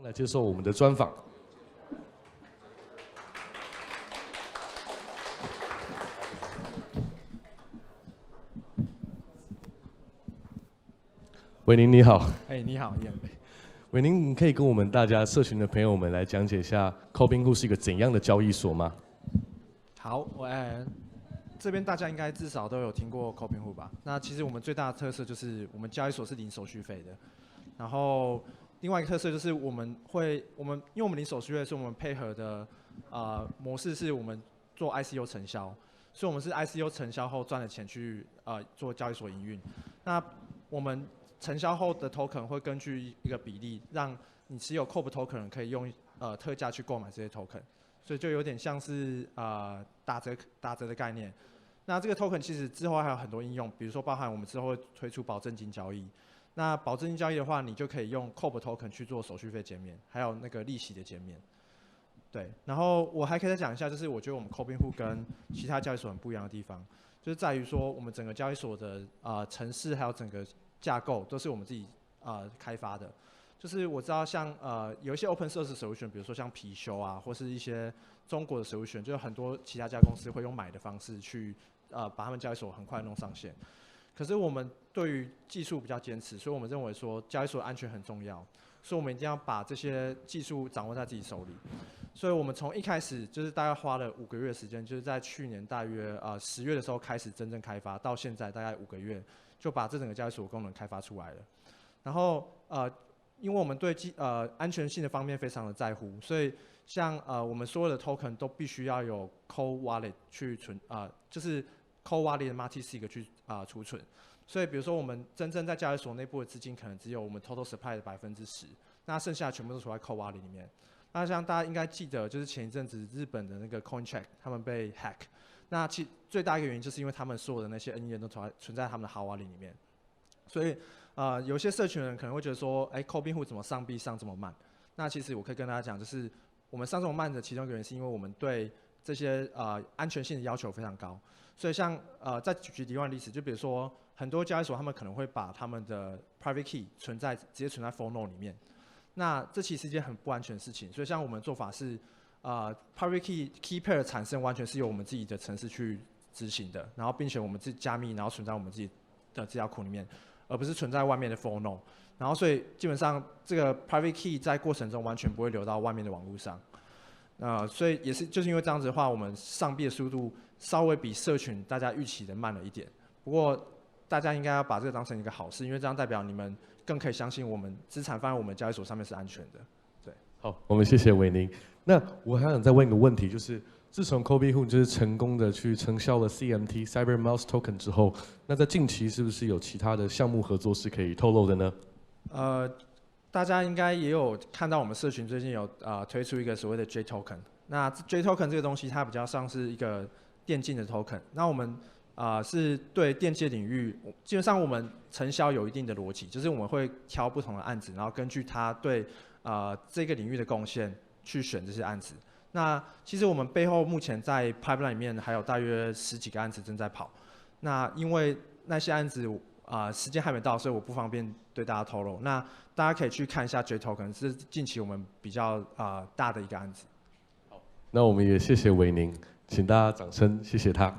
来接受我们的专访。伟宁你好，你好，燕。伟宁，你可以跟我们大家社群的朋友们来讲解一下 Cobinhood 是一个怎样的交易所吗？好，这边大家应该至少都有听过 Cobinhood 吧？那其实我们最大的特色就是我们交易所是零手续费的，然后另外一个特色就是因为我们零手续费，所以我们配合的模式是我们做 ICO 承销，所以我们是 ICO 承销后赚的钱去做交易所营运。那我们承销后的 token 会根据一个比例，让你持有 COB token 可以用特价去购买这些 token， 所以就有点像是打折的概念。那这个 token 其实之后还有很多应用，比如说包含我们之后会推出保证金交易。那保证金交易的话，你就可以用 COB token 去做手续费减免，还有那个利息的减免。对，然后我还可以再讲一下，就是我觉得我们 Cobinhood 跟其他交易所很不一样的地方，就是在于说我们整个交易所的程式还有整个架构都是我们自己开发的。就是我知道像有一些 open source solution， 比如说像貔貅啊，或是一些中国的 solution， 就有很多其他家公司会用买的方式去把他们交易所很快弄上线。可是我们对于技术比较坚持，所以我们认为说交易所安全很重要，所以我们一定要把这些技术掌握在自己手里。所以我们从一开始就是大概花了5个月的时间，就是在去年大约10月的时候开始真正开发，到现在大概5个月就把这整个交易所功能开发出来了。然后因为我们对安全性的方面非常的在乎，所以像我们所有的 token 都必须要有 cold wallet 去就是 cold wallet 的 multi-sig 去储存。所以比如说我们真正在交易所内部的资金可能只有我们 total supply 的10%，那剩下全部都处在 cold wallet 里面。那像大家应该记得，就是前一阵子日本的那个 CoinCheck 他们被 hack， 那最大一个原因就是因为他们所有的那些 NEN 都存在他们的 hard wallet 里面。所以有些社群人可能会觉得说，Cobinhood 怎么上币上这么慢？那其实我可以跟大家讲，就是我们上这么慢的其中一个原因是因为我们对这些安全性的要求非常高。所以像再举另外例子，就比如说很多交易所他们可能会把他们的 private key 直接存在 full node 里面。那这其实是一件很不安全的事情，所以像我们的做法是private key pair 的产生完全是由我们自己的程式去执行的，然后并且我们自己加密，然后存在我们自己的资料库里面，而不是存在外面的 full node。然后所以基本上这个 private key 在过程中完全不会流到外面的网络上。所以就是因为这样子的话，我们上币的速度稍微比社群大家预期的慢了一点。不过大家应该要把这个当成一个好事，因为这样代表你们更可以相信我们资产放在我们交易所上面是安全的。对，好，我们谢谢伟宁。那我还想再问一个问题，就是自从 Cobinhood 就是成功的去承销了 CMT Cyber Mouse Token 之后，那在近期是不是有其他的项目合作是可以透露的呢？大家应该也有看到我们社群最近有推出一个所谓的 J Token。那 J Token 这个东西它比较像是一个电竞的 token。那我们是对电竞领域，基本上我们承销有一定的逻辑，就是我们会挑不同的案子，然后根据他对这个领域的贡献去选这些案子。那其实我们背后目前在 pipeline 里面还有大约10几个案子正在跑。那因为那些案子时间还没到，所以我不方便对大家透露。那大家可以去看一下 J Token， 是近期我们比较大的一个案子。好，那我们也谢谢伟宁，请大家掌声谢谢他。